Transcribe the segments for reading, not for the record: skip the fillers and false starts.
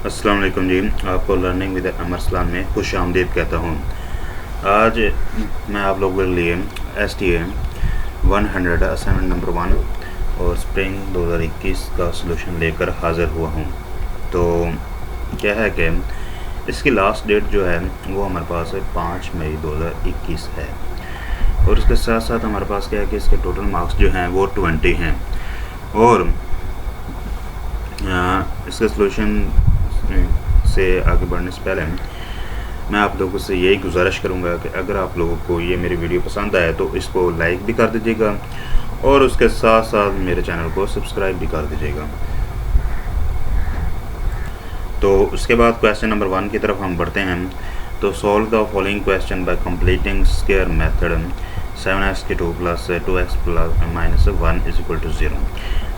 अस्सलाम वालेकुम जी। आपको लर्निंग विद अमर सलाम में खुश आमदीद कहता हूँ। आज मैं आप लोगों के लिए STA 100 असाइनमेंट नंबर 1 और स्प्रिंग 2021 का सलूशन लेकर हाज़िर हुआ हूँ। तो क्या है कि इसकी लास्ट डेट जो है वो हमारे पास 5 मई 2021 है और इसके साथ साथ हमारे पास क्या है कि इसके टोटल मार्क्स जो हैं वो 20 हैं। और इसके सलूशन से आगे बढ़ने से पहले मैं आप लोगों से यही गुजारिश करूंगा कि अगर आप लोगों को ये मेरी वीडियो पसंद आए तो इसको लाइक भी कर दीजिएगा और उसके साथ साथ मेरे चैनल को सब्सक्राइब भी कर दीजिएगा। तो उसके बाद क्वेश्चन नंबर 1 की तरफ हम बढ़ते हैं। तो solve the following question by completing square method 7x² plus 2x plus minus 1 is equal to 0।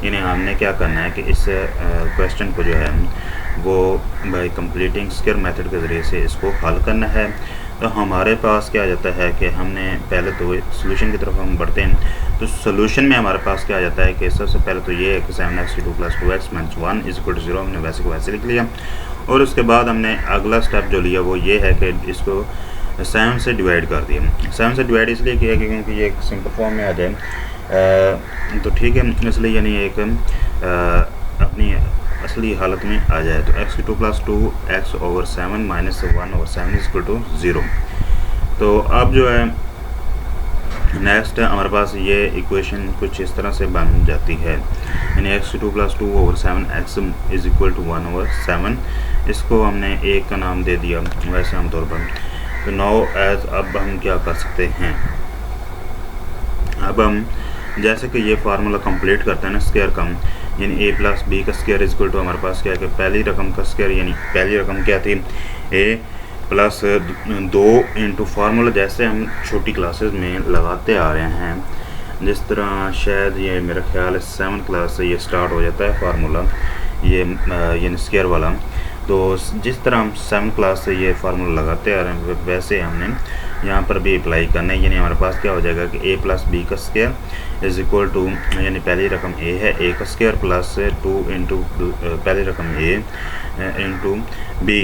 यानी हमने क्या करना है कि इस क्वेश्चन को जो है वो बाय कंप्लीटिंग स्क्वायर मेथड के ज़रिए से इसको हल करना है। तो हमारे पास क्या आ जाता है कि हमने पहले तो सोल्यूशन की तरफ हम बढ़ते हैं। तो सोल्यूशन में हमारे पास क्या आ जाता है कि सबसे पहले तो ये है कि 7x² plus 2x minus 1 is equal to 0 हमने वैसे को वैसे लिख लिया। और उसके बाद हमने अगला स्टेप जो लिया वो ये है कि इसको 7 से डिवाइड कर दिया। 7 से डिवाइड इसलिए किया कि क्योंकि ये एक सिंपल फॉर्म में आ जाए तो ठीक है, इसलिए यानी एक अपनी असली हालत में आ जाए। तो x² plus 2x over 7 minus 1 over 7 is equal to 0। तो अब जो है नेक्स्ट हमारे पास ये इक्वेशन कुछ इस तरह से बन जाती है, यानी x² plus 2 over 7x is equal to 1 over 7। इसको हमने एक का नाम दे दिया वैसे आमतौर पर। तो नाउ एज अब हम क्या कर सकते हैं, अब हम जैसे कि ये फार्मूला कंप्लीट करते हैं ना स्क्वायर का, यानी a प्लस बी का स्क्वायर इज इक्वल टू हमारे पास क्या है कि पहली रकम का स्क्वायर, यानी पहली रकम क्या थी a प्लस 2 इंटू फार्मूला जैसे हम छोटी क्लासेस में लगाते आ रहे हैं। जिस तरह शायद ये मेरा ख्याल है 7th क्लास से ये स्टार्ट हो जाता है फार्मूला ये यानी स्क्वायर वाला। तो जिस तरह हम 7th क्लास से ये फार्मूला लगाते आ रहे हैं वैसे हमने यहाँ पर भी अप्लाई करना है। यानी हमारे पास क्या हो जाएगा कि a प्लस बी का स्क्वायर इज इक्वल टू, यानी पहली रकम a है, a का स्क्वायर प्लस 2 इंटू पहली रकम a इंटू b,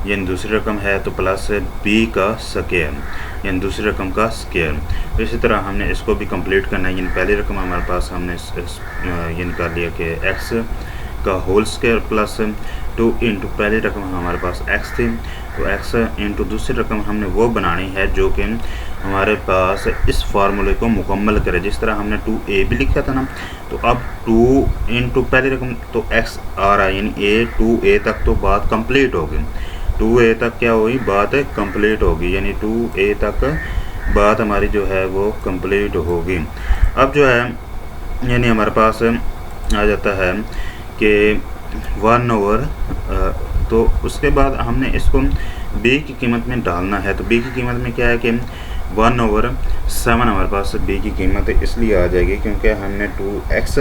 यानी दूसरी रकम है तो प्लस b का स्क्वायर, यानी दूसरी रकम का स्क्वायर। तो इसी तरह हमने इसको भी कंप्लीट करना है। यानी पहली रकम हमारे पास हमने यानी कर लिया कि x का होल स्क्वायर प्लस 2 इंटू पहली रकम हमारे पास x थी, तो x इंटू दूसरी रकम हमने वो बनानी है जो कि हमारे पास इस फार्मूले को मुकम्मल करे। जिस तरह हमने 2a भी लिखा था ना, तो अब 2 इंटू पहली रकम तो x आ रहा है, यानी a 2a तक तो बात कंप्लीट होगी। 2a तक क्या होगी, बात कंप्लीट होगी, यानी 2a तक बात हमारी जो है वो कंप्लीट होगी। अब जो है यानी हमारे पास आ जाता है कि 1 ओवर, तो उसके बाद हमने इसको b की कीमत में डालना है। तो b की कीमत में क्या है कि 1 ओवर 7 हमारे पास b की कीमत इसलिए आ जाएगी क्योंकि हमने 2x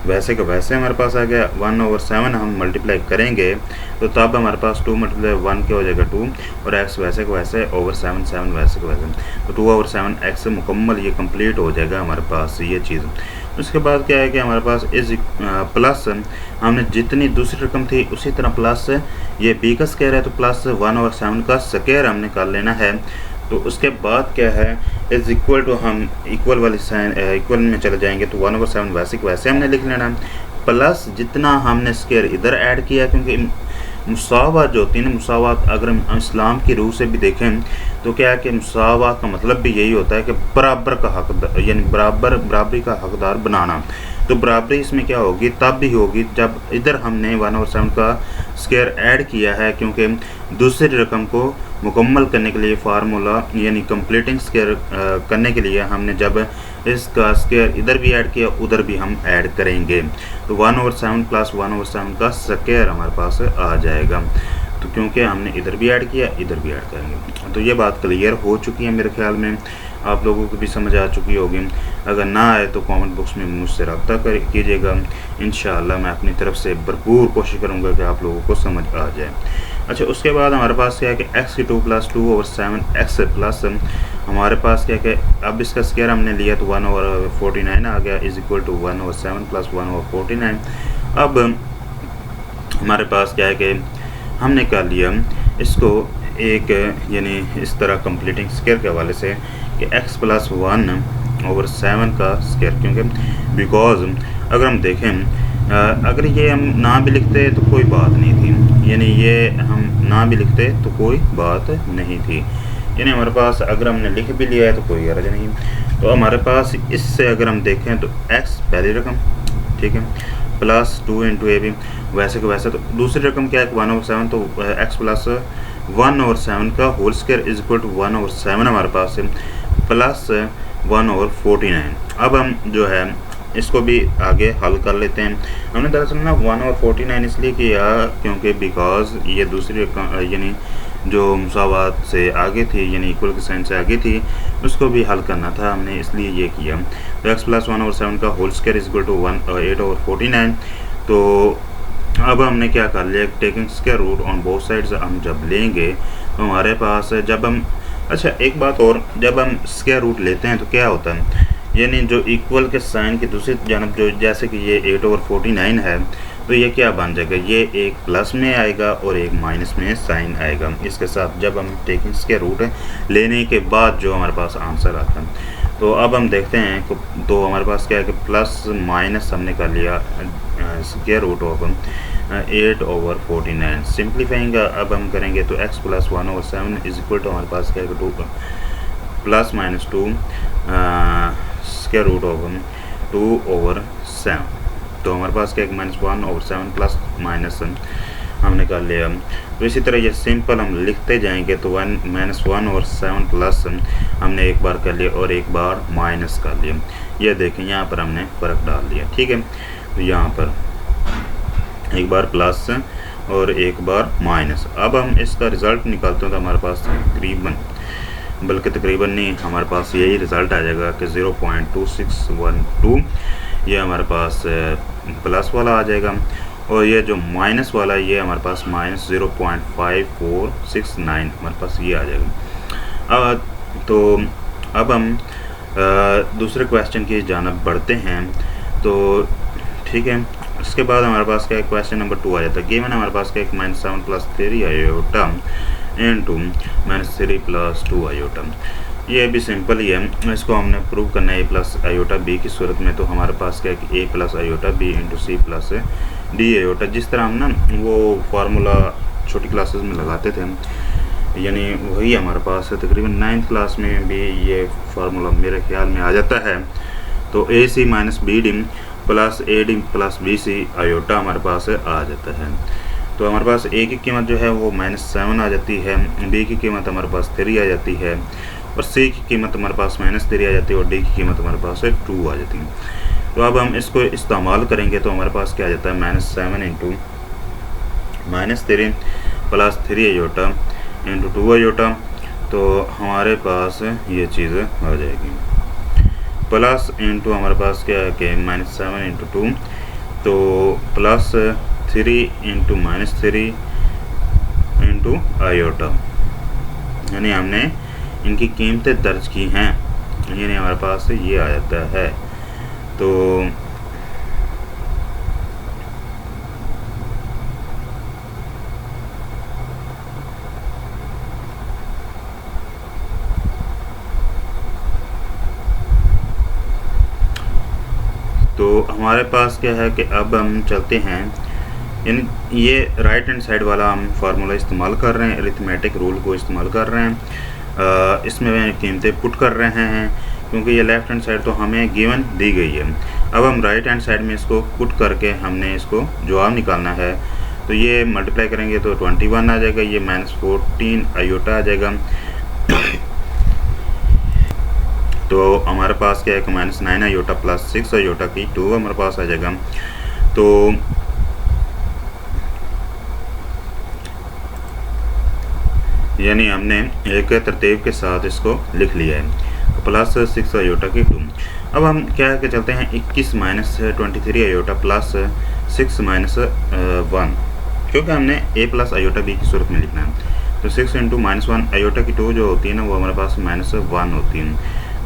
वैसे का वैसे हमारे पास आ गया। 1 ओवर 7 हम मल्टीप्लाई करेंगे तो तब हमारे पास 2 मल्टीप्लाई 1 क्या हो जाएगा 2, और x वैसे का वैसे ओवर 7 7 वैसे का वैसे, तो 2 ओवर 7 x मुकम्मल ये कंप्लीट हो जाएगा हमारे पास ये चीज़। उसके बाद क्या है कि हमारे पास इज प्लस हमने जितनी दूसरी रकम थी उसी तरह प्लस ये b का स्क्वायर है तो प्लस 1 ओवर 7 का स्क्वायर हमने कर लेना है। तो उसके बाद क्या है इज इक्वल टू, हम इक्वल वाली साइन इक्वल में चले जाएंगे तो 1 ओवर 7 वैसे कि वैसे हमने लिख लेना है, प्लस जितना हमने स्क्वायर इधर ऐड किया, क्योंकि मुसावात जो होती है ना, मुसावात अगर हम इस्लाम की रूह से भी देखें तो क्या है कि मुसावात का मतलब भी यही होता है कि बराबर का हकदार, यानी बराबरी का हकदार बनाना। तो बराबरी इसमें क्या होगी, तब भी होगी जब इधर हमने 1 ओवर 7 का स्क्वायर ऐड किया है, क्योंकि दूसरी रकम को मुकम्मल करने के लिए फार्मूला यानी कंप्लीटिंग स्क्वायर करने के लिए हमने जब इसका स्क्वायर इधर भी ऐड किया उधर भी हम ऐड करेंगे। तो 1 ओवर 7 प्लस 1 ओवर 7 का स्क्वायर हमारे पास आ जाएगा। तो क्योंकि हमने इधर भी ऐड किया इधर भी ऐड करेंगे। तो ये बात क्लियर हो चुकी है मेरे ख्याल में, आप लोगों को भी समझ आ चुकी होगी। अगर ना आए तो कमेंट बॉक्स में मुझसे रब्ता कीजिएगा। इंशाअल्लाह मैं अपनी तरफ से भरपूर कोशिश करूँगा कि आप लोगों को समझ आ जाए। अच्छा, उसके बाद हमारे पास क्या है कि x³ plus 2 over 7x plus हमारे पास क्या है कि अब इसका स्क्वायर हमने लिया तो 1 ओवर 49 आ गया is equal to 1 over 7 plus 1 over 49। अब हमारे पास क्या है कि हमने कर लिया इसको एक यानी इस तरह कंप्लीटिंग स्क्वायर के हवाले से कि x + 1/7 का स्क्वायर, क्योंकि बिकॉज अगर हम देखें अगर ये हम ना भी लिखते तो कोई बात नहीं थी, यानी ये हम ना भी लिखते तो कोई बात नहीं थी, यानी हमारे पास अगर हमने लिख भी लिया है तो कोई हर्ज नहीं। तो हमारे पास इससे अगर हम देखें तो x पहली रकम, ठीक है, प्लस 2 × a भी वैसे को वैसे, तो दूसरी रकम क्या है 1/7, तो x + 1/7 का whole square is equal to 1/7 हमारे पास है, प्लस 1/49। अब हम जो है इसको भी आगे हल कर लेते हैं। हमने दरअसल ना 1/49 इसलिए किया क्योंकि बिकॉज ये दूसरी रकम यानी जो मुसावात से आगे थी, यानी इक्वल के साइन से आगे थी, उसको भी हल करना था, हमने इसलिए ये किया। तो x + 1/7 का whole square is equal to 8/49। तो अब हमने क्या कर लिया, taking square root on both sides हम जब लेंगे तो हमारे पास जब हम अच्छा एक बात और, जब हम स्क्वायर रूट लेते हैं तो क्या होता है, यानी जो इक्वल के साइन की दूसरी जानब जो जैसे कि ये 8/49 है, तो ये क्या बन जाएगा, ये एक प्लस में आएगा और एक माइनस में साइन आएगा इसके साथ, जब हम टेकिंग स्क्वायर रूट लेने के बाद जो हमारे पास आंसर आता है। तो अब हम देखते हैं तो हमारे पास क्या है कि प्लस माइनस हमने कर लिया स्क्वायर रूट ऑफ 8/49। सिंप्लीफाइंग अब हम करेंगे तो x + 1/7 इज इक्वल टू हमारे पास क्या है 2 ± 2 स्क्वायर रूट ऑफ 2/7। तो हमारे पास क्या है -1/7 प्लस माइनस हमने कर लिया। तो इसी तरह ये सिंपल हम लिखते जाएंगे तो 1/7 प्लस हमने एक बार कर लिया और एक बार माइनस कर लिया। ये देखें यहाँ पर हमने फ़र्क डाल दिया, ठीक है। तो यहाँ पर एक बार प्लस और एक बार माइनस। अब हम इसका रिज़ल्ट निकालते हैं तो हमारे पास तकरीबन नहीं, हमारे पास यही रिज़ल्ट आ जाएगा कि 0.2612 ये हमारे पास प्लस वाला आ जाएगा, और ये जो माइनस वाला ये हमारे पास -0.5469 हमारे पास ये आ जाएगा। तो अब हम दूसरे क्वेश्चन की जानब बढ़ते हैं। तो ठीक है, उसके बाद हमारे पास क्या है, क्वेश्चन नंबर 2 आ जाता है। गिवन हमारे पास क्या है -7 + 3 आयोटा इंटू -3 + 2 आयोटा। ये भी सिंपल ही है, इसको हमने प्रूव करना है a + आयोटा b की सूरत में। तो हमारे पास क्या है कि a + iota b × c + d iota, जिस तरह हम ना वो फार्मूला छोटी क्लासेस में लगाते थे, यानी वही हमारे पास है। तकरीबन 9th क्लास में भी ये फार्मूला मेरे ख्याल में आ जाता है। तो ac - bd + ad + bc iota हमारे पास आ जाता है। तो हमारे पास a की कीमत जो है वो -7 आ जाती है, b की कीमत हमारे पास 3 आ जाती है, और c की कीमत हमारे पास -3 आ जाती है, और d की कीमत हमारे पास 2 आ जाती है। तो अब हम इसको इस्तेमाल करेंगे तो हमारे पास क्या आ जाता है, -7 × -3 + 3 आयोटा × 2 आयोटा। तो हमारे पास ये चीज़ आ जाएगी, प्लस इंटू हमारे पास क्या है कि -7 × 2, तो +3 × -3 × आयोटा, यानी हमने इनकी कीमतें दर्ज की हैं, यानी हमारे पास ये आ जाता है। तो हमारे पास क्या है कि अब हम चलते हैं, यानी ये राइट हैंड साइड वाला हम फार्मूला इस्तेमाल कर रहे हैं, अरिथमेटिक रूल को इस्तेमाल कर रहे हैं। इसमें कीमतें पुट कर रहे हैं क्योंकि ये लेफ़्ट हैंड साइड तो हमें गिवन दी गई है। अब हम राइट हैंड साइड में इसको पुट करके हमने इसको जवाब निकालना है। तो ये मल्टीप्लाई करेंगे तो 21 आ जाएगा, ये -14 आयोटा आ जाएगा। तो हमारे पास क्या है कि -9 आयोटा + 6 आयोटा की 2 हमारे पास आ जाएगा। तो यानी हमने एक तरतीब के साथ इसको लिख लिया है, +6 आयोटा की 2। अब हम क्या है कि चलते हैं 21 - 23 आयोटा + 6 - 1, क्योंकि हमने a + आयोटा b की सूरत में लिखना है। तो 6 × -1 आयोटा की 2 जो होती है ना, वो हमारे पास -1 होती है।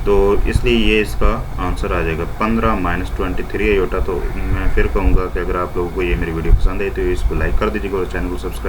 तो इसलिए ये इसका आंसर आ जाएगा 15 - 23 आयोटा। तो मैं फिर कहूँगा कि अगर आप लोगों को ये मेरी वीडियो पसंद आई तो इसको लाइक कर दीजिएगा और चैनल को सब्सक्राइब